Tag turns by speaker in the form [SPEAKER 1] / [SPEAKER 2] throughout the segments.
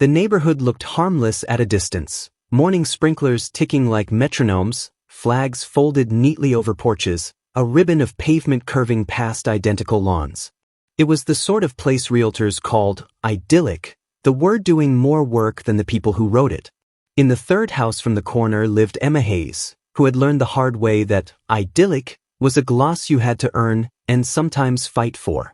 [SPEAKER 1] The neighborhood looked harmless at a distance. Morning sprinklers ticking like metronomes, flags folded neatly over porches, a ribbon of pavement curving past identical lawns. It was the sort of place realtors called idyllic, the word doing more work than the people who wrote it. In the third house from the corner lived Emma Hayes, who had learned the hard way that idyllic was a gloss you had to earn and sometimes fight for.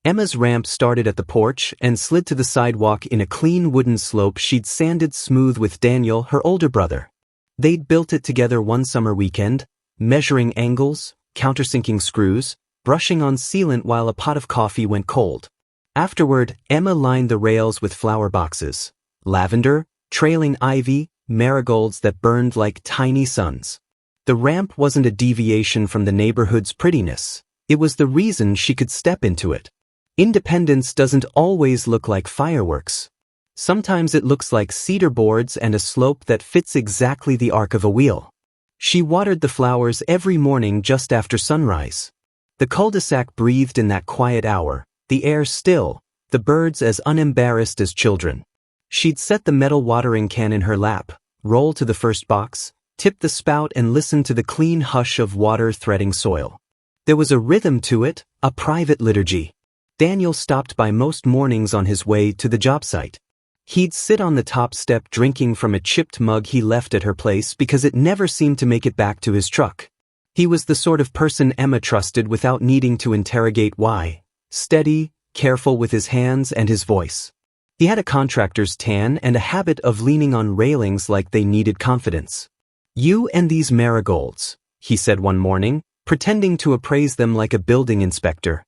[SPEAKER 1] Emma's ramp started at the porch and slid to the sidewalk in a clean wooden slope she'd sanded smooth with Daniel, her older brother. They'd built it together one summer weekend, measuring angles, countersinking screws, brushing on sealant while a pot of coffee went cold. Afterward, Emma lined the rails with flower boxes, lavender, trailing ivy, marigolds that burned like tiny suns. The ramp wasn't a deviation from the neighborhood's prettiness. It was the reason she could step into it. Independence doesn't always look like fireworks. Sometimes it looks like cedar boards and a slope that fits exactly the arc of a wheel. She watered the flowers every morning just after sunrise. The cul-de-sac breathed in that quiet hour, the air still, the birds as unembarrassed as children. She'd set the metal watering can in her lap, roll to the first box, tip the spout and listen to the clean hush of water threading soil. There was a rhythm to it, a private liturgy. Daniel stopped by most mornings on his way to the job site. He'd sit on the top step drinking from a chipped mug he left at her place because it never seemed to make it back to his truck. He was the sort of person Emma trusted without needing to interrogate why. Steady, careful with his hands and his voice. He had a contractor's tan and a habit of leaning on railings like they needed confidence. "You and these marigolds," he said one morning, pretending to appraise them like a building inspector.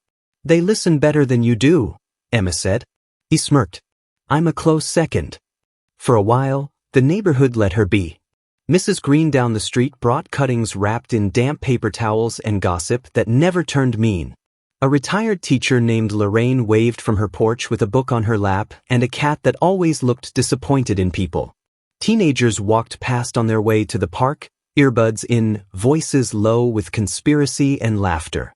[SPEAKER 1] "They listen better than you do," Emma said. He smirked. "I'm a close second." For a while, the neighborhood let her be. Mrs. Green down the street brought cuttings wrapped in damp paper towels and gossip that never turned mean. A retired teacher named Lorraine waved from her porch with a book on her lap and a cat that always looked disappointed in people. Teenagers walked past on their way to the park, earbuds in, voices low with conspiracy and laughter.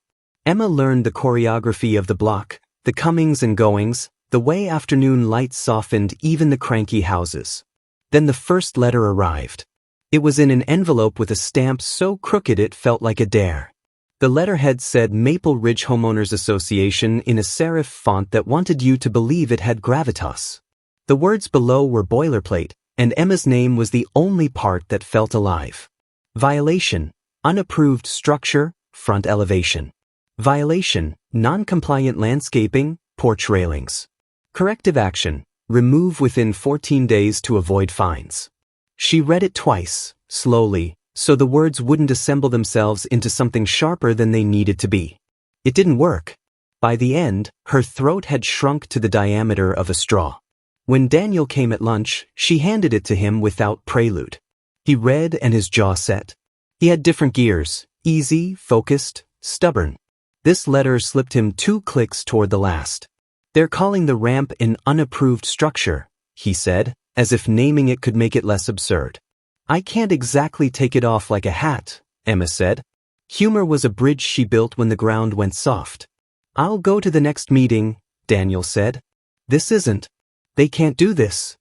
[SPEAKER 1] Emma learned the choreography of the block, the comings and goings, the way afternoon lights softened even the cranky houses. Then the first letter arrived. It was in an envelope with a stamp so crooked it felt like a dare. The letterhead said Maple Ridge Homeowners Association in a serif font that wanted you to believe it had gravitas. The words below were boilerplate, and Emma's name was the only part that felt alive. Violation, unapproved structure, front elevation. Violation, non-compliant landscaping, porch railings. Corrective action, remove within 14 days to avoid fines. She read it twice, slowly, so the words wouldn't assemble themselves into something sharper than they needed to be. It didn't work. By the end, her throat had shrunk to the diameter of a straw. When Daniel came at lunch, she handed it to him without prelude. He read and his jaw set. He had different gears, easy, focused, stubborn. This letter slipped him 2 clicks toward the last. "They're calling the ramp an unapproved structure," he said, as if naming it could make it less absurd. "I can't exactly take it off like a hat," Emma said. Humor was a bridge she built when the ground went soft. "I'll go to the next meeting," Daniel said. "This isn't. They can't do this."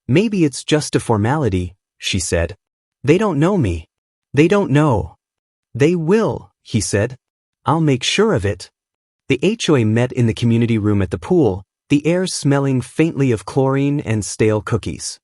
[SPEAKER 1] "Maybe it's just a formality," she said. "They don't know me. They don't know." "They will," he said. "I'll make sure of it." The HOA met in the community room at the pool, the air smelling faintly of chlorine and stale cookies.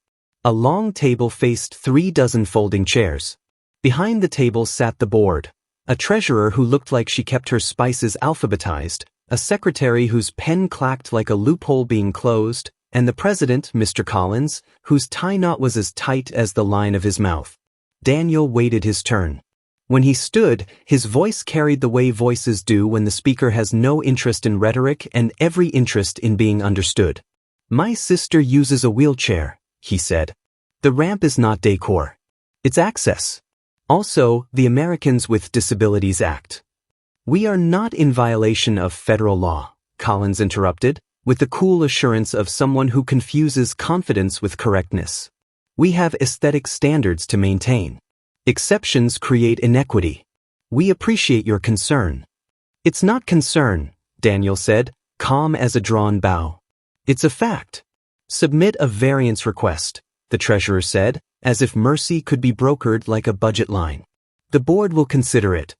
[SPEAKER 1] A long table faced 3 dozen folding chairs. Behind the table sat the board, a treasurer who looked like she kept her spices alphabetized, a secretary whose pen clacked like a loophole being closed, and the president, Mr. Collins, whose tie knot was as tight as the line of his mouth. Daniel waited his turn. When he stood, his voice carried the way voices do when the speaker has no interest in rhetoric and every interest in being understood. "My sister uses a wheelchair," he said. "The ramp is not decor. It's access. Also, the Americans with Disabilities Act." "We are not in violation of federal law," Collins interrupted, with the cool assurance of someone who confuses confidence with correctness. "We have aesthetic standards to maintain. Exceptions create inequity. We appreciate your concern." "It's not concern," Daniel said, calm as a drawn bow. "It's a fact. Submit a variance request, the treasurer said, as if mercy could be brokered like a budget line. The board will consider it.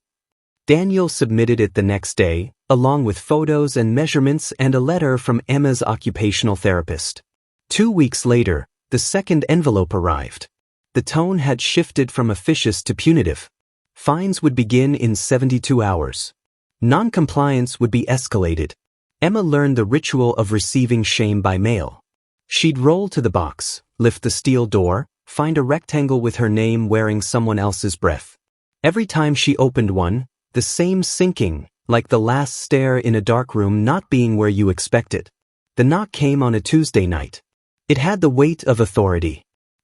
[SPEAKER 1] Daniel submitted it the next day, along with photos and measurements and a letter from Emma's occupational therapist. 2 weeks later, the second envelope arrived. The tone had shifted from officious to punitive. Fines would begin in 72 hours. Non-compliance would be escalated. Emma learned the ritual of receiving shame by mail. She'd roll to the box, lift the steel door, find a rectangle with her name wearing someone else's breath. Every time she opened one, the same sinking, like the last stare in a dark room not being where you expect it. The knock came on a Tuesday night. It had the weight of authority.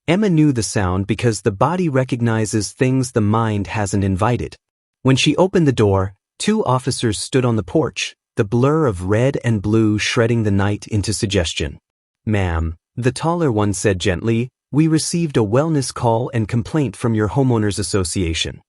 [SPEAKER 1] Emma knew the sound because the body recognizes things the mind hasn't invited. When she opened the door, 2 officers stood on the porch, the blur of red and blue shredding the night into suggestion. "Ma'am," the taller one said gently, "we received a wellness call and complaint from your homeowners association."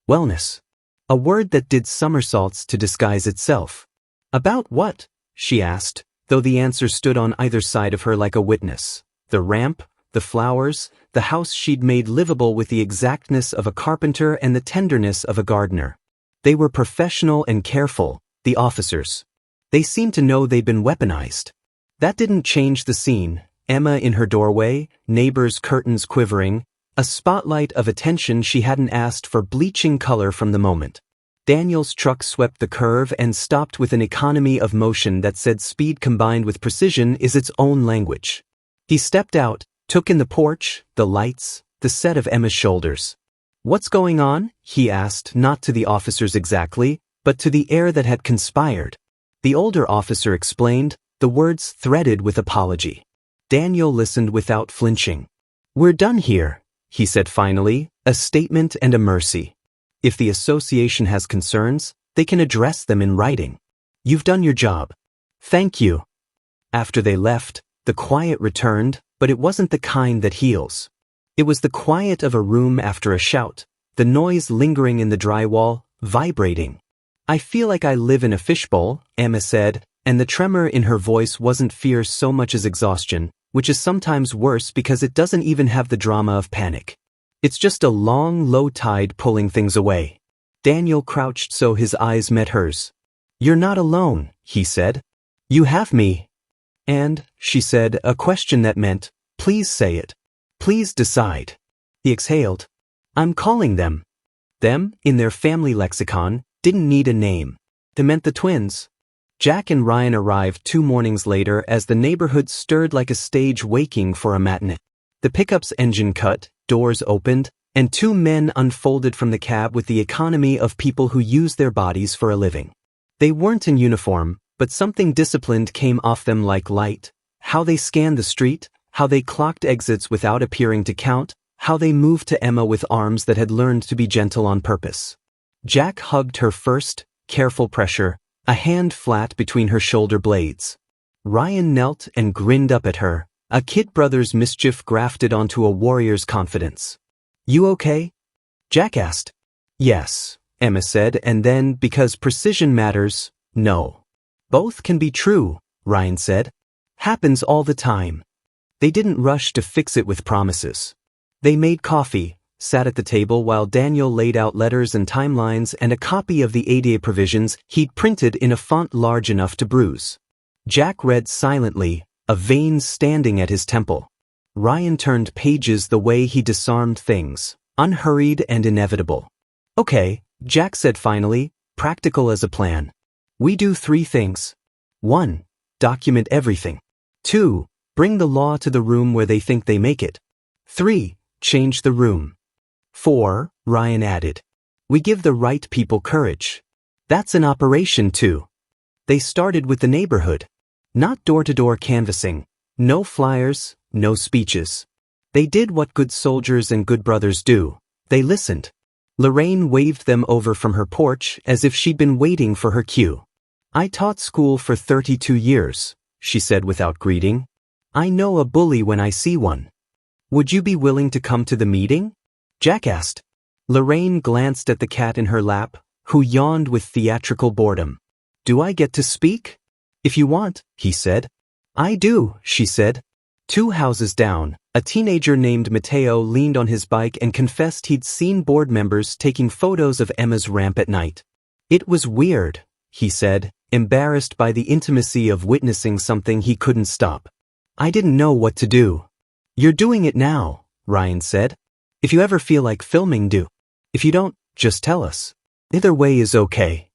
[SPEAKER 1] Wellness. A word that did somersaults to disguise itself. About what? She asked, though the answer stood on either side of her like a witness. The ramp, the flowers, the house she'd made livable with the exactness of a carpenter and the tenderness of a gardener. They were professional and careful, the officers. They seemed to know they'd been weaponized. That didn't change the scene. Emma in her doorway, neighbors' curtains quivering, a spotlight of attention she hadn't asked for bleaching color from the moment. Daniel's truck swept the curve and stopped with an economy of motion that said speed combined with precision is its own language. He stepped out, took in the porch, the lights, the set of Emma's shoulders. "What's going on?" he asked, not to the officers exactly, but to the air that had conspired. The older officer explained, the words threaded with apology. Daniel listened without flinching. "We're done here," he said finally, a statement and a mercy. If the association has concerns, they can address them in writing. "You've done your job. Thank you." After they left, the quiet returned, but it wasn't the kind that heals. It was the quiet of a room after a shout, the noise lingering in the drywall, vibrating. "I feel like I live in a fishbowl," Emma said, and the tremor in her voice wasn't fear so much as exhaustion, which is sometimes worse because it doesn't even have the drama of panic. It's just a long, low tide pulling things away. Daniel crouched so his eyes met hers. "You're not alone," he said. "You have me." "And," she said, a question that meant, "Please say it. Please decide." He exhaled. "I'm calling them." Them, in their family lexicon, didn't need a name. They meant the twins. Jack and Ryan arrived 2 mornings later as the neighborhood stirred like a stage waking for a matinee. The pickup's engine cut, doors opened, and 2 men unfolded from the cab with the economy of people who use their bodies for a living. They weren't in uniform, but something disciplined came off them like light. How they scanned the street, how they clocked exits without appearing to count, how they moved to Emma with arms that had learned to be gentle on purpose. Jack hugged her first, careful pressure, a hand flat between her shoulder blades. Ryan knelt and grinned up at her, a kid brother's mischief grafted onto a warrior's confidence. "You okay?" Jack asked. "Yes," Emma said, and then, because precision matters, "No." "Both can be true," Ryan said. "Happens all the time." They didn't rush to fix it with promises. They made coffee, sat at the table while Daniel laid out letters and timelines and a copy of the ADA provisions he'd printed in a font large enough to bruise. Jack read silently, a vein standing at his temple. Ryan turned pages the way he disarmed things, unhurried and inevitable. "Okay," Jack said finally, practical as a plan. "We do 3 things. 1. Document everything. 2. Bring the law to the room where they think they make it. 3. Change the room. 4, Ryan added. We give the right people courage. That's an operation too." They started with the neighborhood. Not door-to-door canvassing. No flyers, no speeches. They did what good soldiers and good brothers do. They listened. Lorraine waved them over from her porch as if she'd been waiting for her cue. "I taught school for 32 years, she said without greeting. "I know a bully when I see one. Would you be willing to come to the meeting?" Jack asked. Lorraine glanced at the cat in her lap, who yawned with theatrical boredom. "Do I get to speak?" "If you want," he said. "I do," she said. 2 houses down, a teenager named Mateo leaned on his bike and confessed he'd seen board members taking photos of Emma's ramp at night. It was weird, he said, embarrassed by the intimacy of witnessing something he couldn't stop. I didn't know what to do. You're doing it now, Ryan said. If you ever feel like filming, do. If you don't, just tell us. Either way is okay.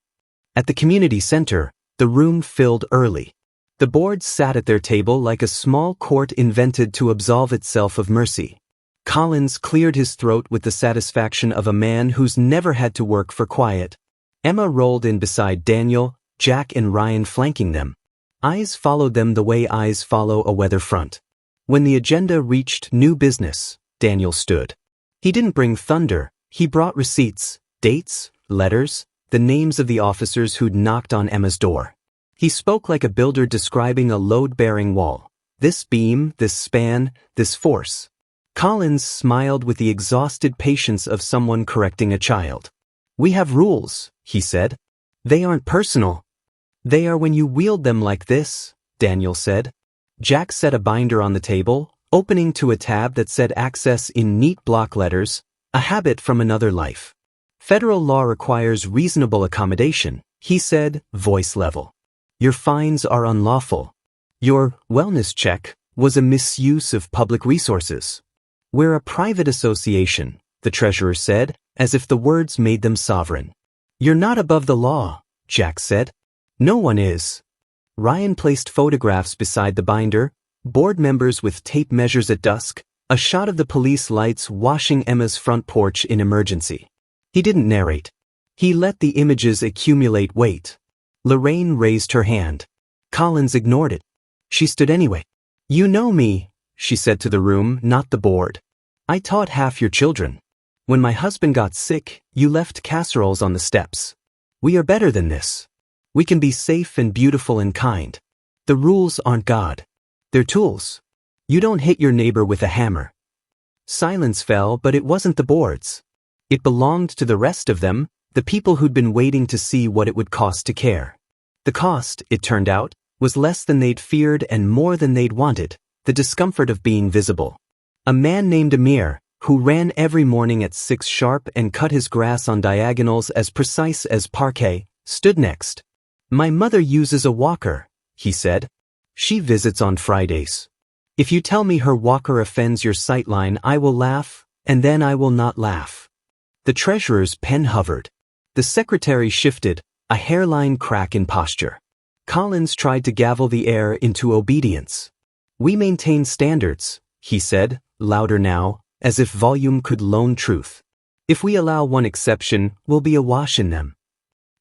[SPEAKER 1] At the community center, the room filled early. The board sat at their table like a small court invented to absolve itself of mercy. Collins cleared his throat with the satisfaction of a man who's never had to work for quiet. Emma rolled in beside Daniel, Jack and Ryan flanking them. Eyes followed them the way eyes follow a weather front. When the agenda reached new business, Daniel stood. He didn't bring thunder, he brought receipts, dates, letters, the names of the officers who'd knocked on Emma's door. He spoke like a builder describing a load-bearing wall. This beam, this span, this force. Collins smiled with the exhausted patience of someone correcting a child. We have rules, he said. They aren't personal. They are when you wield them like this, Daniel said. Jack set a binder on the table, opening to a tab that said access in neat block letters, a habit from another life. Federal law requires reasonable accommodation, he said, voice level. Your fines are unlawful. Your wellness check was a misuse of public resources. We're a private association, the treasurer said, as if the words made them sovereign. You're not above the law, Jack said. No one is. Ryan placed photographs beside the binder, board members with tape measures at dusk, a shot of the police lights washing Emma's front porch in emergency. He didn't narrate. He let the images accumulate weight. Lorraine raised her hand. Collins ignored it. She stood anyway. You know me, she said to the room, not the board. I taught half your children. When my husband got sick, you left casseroles on the steps. We are better than this. We can be safe and beautiful and kind. The rules aren't God. They're tools. You don't hit your neighbor with a hammer. Silence fell, but it wasn't the boards. It belonged to the rest of them, the people who'd been waiting to see what it would cost to care. The cost, it turned out, was less than they'd feared and more than they'd wanted, the discomfort of being visible. A man named Amir, who ran every morning at 6 sharp and cut his grass on diagonals as precise as parquet, stood next. My mother uses a walker, he said. She visits on Fridays. If you tell me her walker offends your sightline, I will laugh, and then I will not laugh. The treasurer's pen hovered. The secretary shifted, a hairline crack in posture. Collins tried to gavel the air into obedience. We maintain standards, he said, louder now, as if volume could loan truth. If we allow one exception, we'll be awash in them.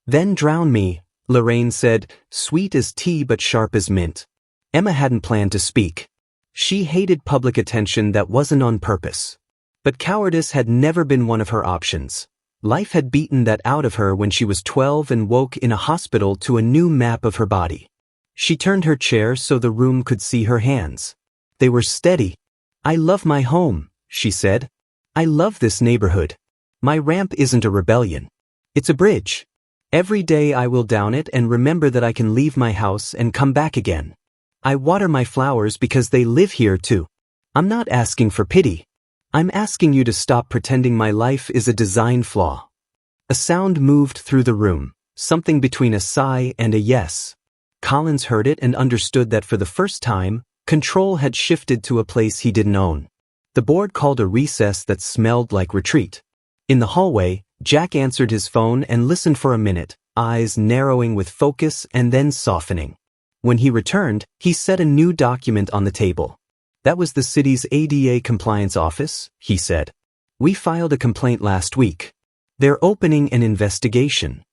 [SPEAKER 1] Then drown me, Lorraine said, sweet as tea but sharp as mint. Emma hadn't planned to speak. She hated public attention that wasn't on purpose. But cowardice had never been one of her options. Life had beaten that out of her when she was 12 and woke in a hospital to a new map of her body. She turned her chair so the room could see her hands. They were steady. I love my home, she said. I love this neighborhood. My ramp isn't a rebellion. It's a bridge. Every day I will down it and remember that I can leave my house and come back again. I water my flowers because they live here too. I'm not asking for pity. I'm asking you to stop pretending my life is a design flaw. A sound moved through the room, something between a sigh and a yes. Collins heard it and understood that for the first time, control had shifted to a place he didn't own. The board called a recess that smelled like retreat. In the hallway, Jack answered his phone and listened for a minute, eyes narrowing with focus and then softening. When he returned, he set a new document on the table. That was the city's ADA compliance office, he said. We filed a complaint last week. They're opening an investigation.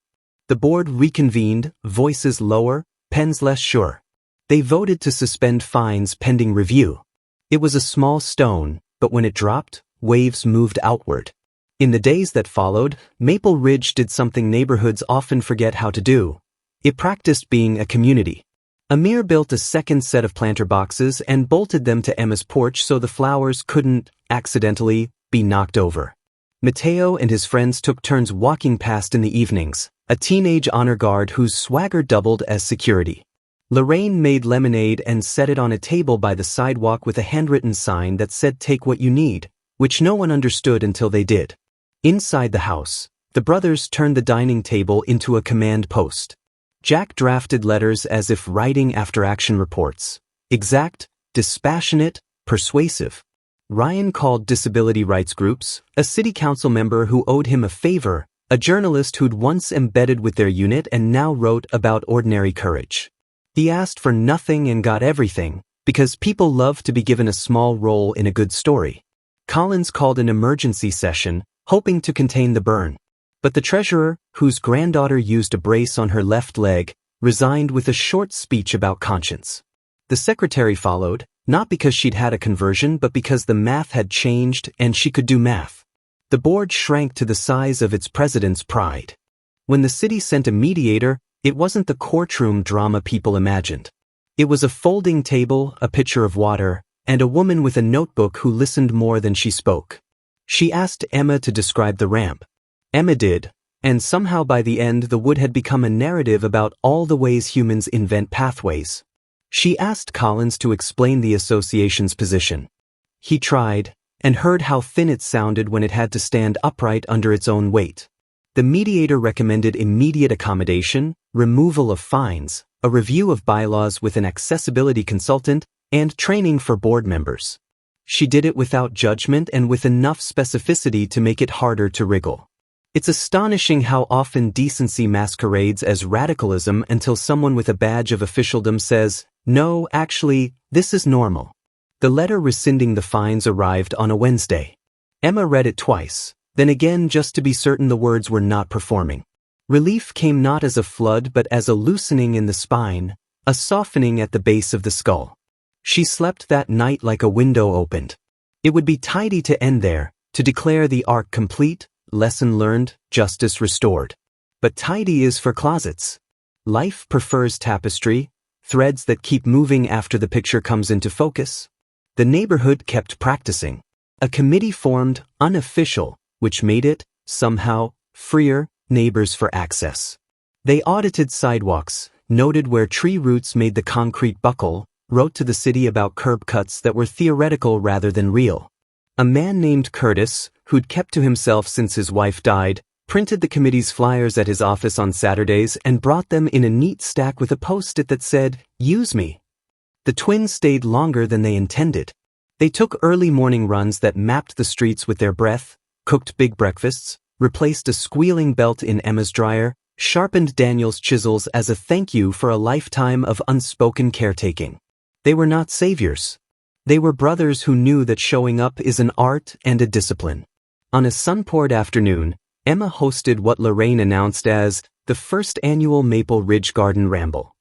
[SPEAKER 1] The board reconvened, voices lower, pens less sure. They voted to suspend fines pending review. It was a small stone, but when it dropped, waves moved outward. In the days that followed, Maple Ridge did something neighborhoods often forget how to do. It practiced being a community. Amir built a second set of planter boxes and bolted them to Emma's porch so the flowers couldn't, accidentally, be knocked over. Mateo and his friends took turns walking past in the evenings, a teenage honor guard whose swagger doubled as security. Lorraine made lemonade and set it on a table by the sidewalk with a handwritten sign that said "Take what you need," which no one understood until they did. Inside the house, the brothers turned the dining table into a command post. Jack drafted letters as if writing after-action reports. Exact, dispassionate, persuasive. Ryan called disability rights groups, a city council member who owed him a favor, a journalist who'd once embedded with their unit and now wrote about ordinary courage. He asked for nothing and got everything, because people love to be given a small role in a good story. Collins called an emergency session, hoping to contain the burn. But the treasurer, whose granddaughter used a brace on her left leg, resigned with a short speech about conscience. The secretary followed, not because she'd had a conversion but because the math had changed and she could do math. The board shrank to the size of its president's pride. When the city sent a mediator, it wasn't the courtroom drama people imagined. It was a folding table, a pitcher of water, and a woman with a notebook who listened more than she spoke. She asked Emma to describe the ramp. Emma did, and somehow by the end the wood had become a narrative about all the ways humans invent pathways. She asked Collins to explain the association's position. He tried, and heard how thin it sounded when it had to stand upright under its own weight. The mediator recommended immediate accommodation, removal of fines, a review of bylaws with an accessibility consultant, and training for board members. She did it without judgment and with enough specificity to make it harder to wriggle. It's astonishing how often decency masquerades as radicalism until someone with a badge of officialdom says, "No, actually, this is normal." The letter rescinding the fines arrived on a Wednesday. Emma read it twice, then again just to be certain the words were not performing. Relief came not as a flood but as a loosening in the spine, a softening at the base of the skull. She slept that night like a window opened. It would be tidy to end there, to declare the arc complete, lesson learned, justice restored. But tidy is for closets. Life prefers tapestry, threads that keep moving after the picture comes into focus. The neighborhood kept practicing. A committee formed, unofficial, which made it, somehow, freer, neighbors for access. They audited sidewalks, noted where tree roots made the concrete buckle, wrote to the city about curb cuts that were theoretical rather than real. A man named Curtis, who'd kept to himself since his wife died, printed the committee's flyers at his office on Saturdays and brought them in a neat stack with a post-it that said, "Use me." The twins stayed longer than they intended. They took early morning runs that mapped the streets with their breath, cooked big breakfasts, replaced a squealing belt in Emma's dryer, sharpened Daniel's chisels as a thank you for a lifetime of unspoken caretaking. They were not saviors. They were brothers who knew that showing up is an art and a discipline. On a sun-poured afternoon, Emma hosted what Lorraine announced as the first annual Maple Ridge Garden Ramble.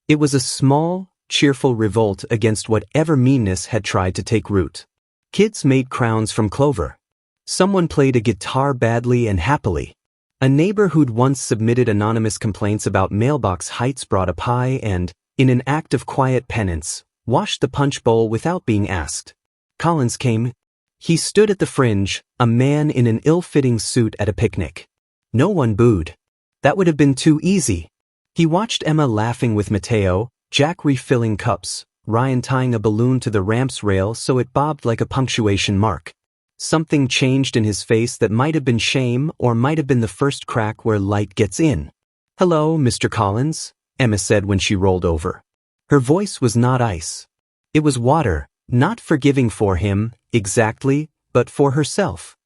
[SPEAKER 1] It was a small, cheerful revolt against whatever meanness had tried to take root. Kids made crowns from clover. Someone played a guitar badly and happily. A neighbor who'd once submitted anonymous complaints about mailbox heights brought a pie and, in an act of quiet penance, washed the punch bowl without being asked. Collins came. He stood at the fringe, a man in an ill-fitting suit at a picnic. No one booed. That would have been too easy. He watched Emma laughing with Mateo, Jack refilling cups, Ryan tying a balloon to the ramp's rail so it bobbed like a punctuation mark. Something changed in his face that might have been shame or might have been the first crack where light gets in. "Hello, Mr. Collins," Emma said when she rolled over. Her voice was not ice. It was water, not forgiving for him, exactly, but for herself.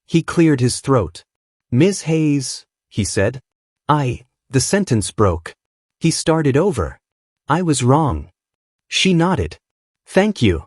[SPEAKER 1] He cleared his throat. "Ms. Hayes," he said. The sentence broke. He started over. "I was wrong." She nodded. "Thank you."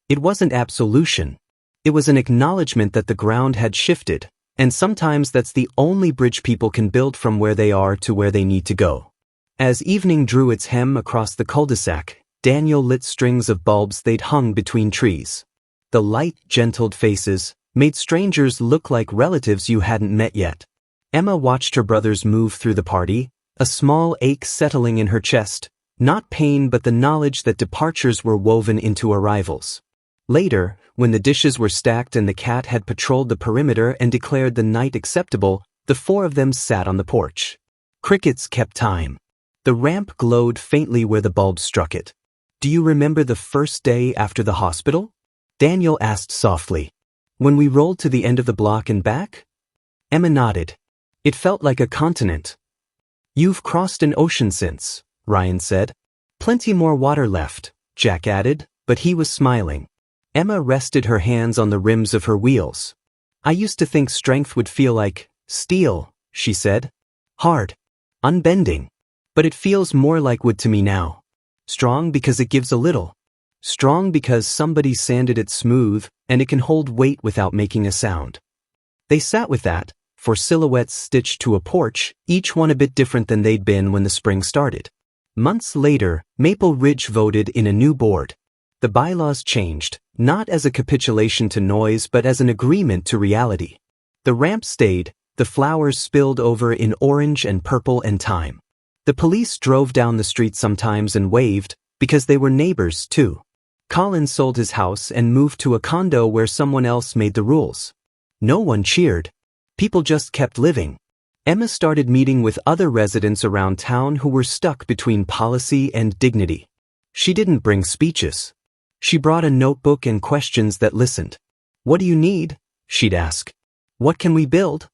[SPEAKER 1] It wasn't absolution. It was an acknowledgement that the ground had shifted, and sometimes that's the only bridge people can build from where they are to where they need to go. As evening drew its hem across the cul-de-sac, Daniel lit strings of bulbs they'd hung between trees. The light gentled faces, made strangers look like relatives you hadn't met yet. Emma watched her brothers move through the party, a small ache settling in her chest, not pain but the knowledge that departures were woven into arrivals. Later, when the dishes were stacked and the cat had patrolled the perimeter and declared the night acceptable, the four of them sat on the porch. Crickets kept time. The ramp glowed faintly where the bulb struck it. "Do you remember the first day after the hospital?" Daniel asked softly. "When we rolled to the end of the block and back?" Emma nodded. "It felt like a continent." "You've crossed an ocean since," Ryan said. "Plenty more water left," Jack added, but he was smiling. Emma rested her hands on the rims of her wheels. "I used to think strength would feel like steel," she said. "Hard. Unbending. But it feels more like wood to me now. Strong because it gives a little. Strong because somebody sanded it smooth and it can hold weight without making a sound." They sat with that, for silhouettes stitched to a porch, each one a bit different than they'd been when the spring started. Months later, Maple Ridge voted in a new board. The bylaws changed, not as a capitulation to noise but as an agreement to reality. The ramp stayed, the flowers spilled over in orange and purple and thyme. The police drove down the street sometimes and waved, because they were neighbors too. Colin sold his house and moved to a condo where someone else made the rules. No one cheered. People just kept living. Emma started meeting with other residents around town who were stuck between policy and dignity. She didn't bring speeches. She brought a notebook and questions that listened. "What do you need?" she'd ask. "What can we build?"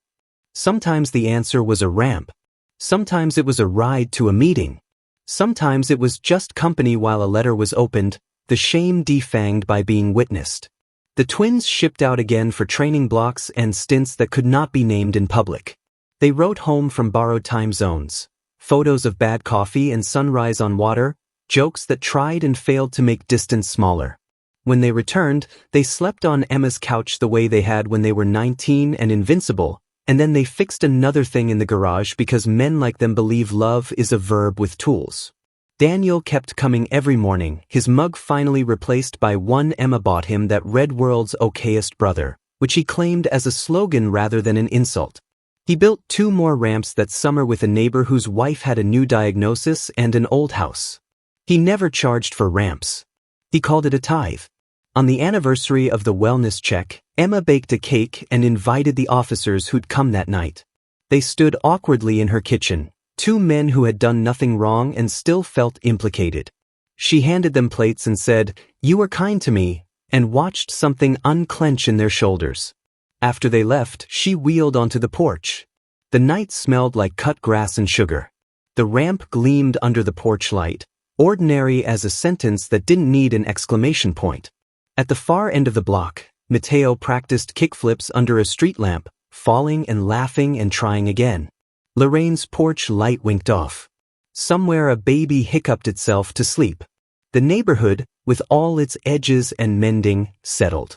[SPEAKER 1] Sometimes the answer was a ramp. Sometimes it was a ride to a meeting. Sometimes it was just company while a letter was opened, the shame defanged by being witnessed. The twins shipped out again for training blocks and stints that could not be named in public. They wrote home from borrowed time zones, photos of bad coffee and sunrise on water, jokes that tried and failed to make distance smaller. When they returned, they slept on Emma's couch the way they had when they were 19 and invincible, and then they fixed another thing in the garage because men like them believe love is a verb with tools. Daniel kept coming every morning, his mug finally replaced by one Emma bought him that read "World's Okayest Brother," which he claimed as a slogan rather than an insult. He built 2 more ramps that summer with a neighbor whose wife had a new diagnosis and an old house. He never charged for ramps. He called it a tithe. On the anniversary of the wellness check, Emma baked a cake and invited the officers who'd come that night. They stood awkwardly in her kitchen, 2 men who had done nothing wrong and still felt implicated. She handed them plates and said, "You were kind to me," and watched something unclench in their shoulders. After they left, she wheeled onto the porch. The night smelled like cut grass and sugar. The ramp gleamed under the porch light, ordinary as a sentence that didn't need an exclamation point. At the far end of the block, Mateo practiced kickflips under a street lamp, falling and laughing and trying again. Lorraine's porch light winked off. Somewhere a baby hiccuped itself to sleep. The neighborhood, with all its edges and mending, settled.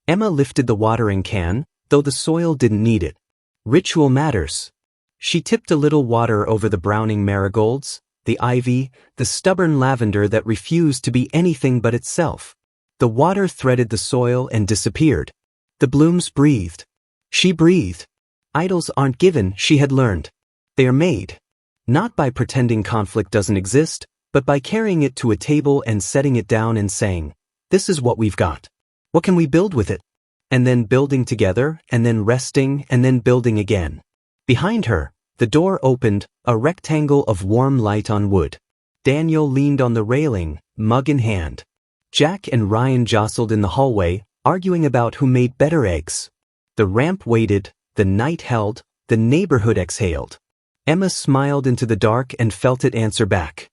[SPEAKER 1] Emma lifted the watering can, though the soil didn't need it. Ritual matters. She tipped a little water over the browning marigolds, the ivy, the stubborn lavender that refused to be anything but itself. The water threaded the soil and disappeared. The blooms breathed. She breathed. Idols aren't given, she had learned. They are made. Not by pretending conflict doesn't exist, but by carrying it to a table and setting it down and saying, "This is what we've got. What can we build with it?" And then building together, and then resting, and then building again. Behind her, the door opened, a rectangle of warm light on wood. Daniel leaned on the railing, mug in hand. Jack and Ryan jostled in the hallway, arguing about who made better eggs. The ramp waited, the night held, the neighborhood exhaled. Emma smiled into the dark and felt it answer back.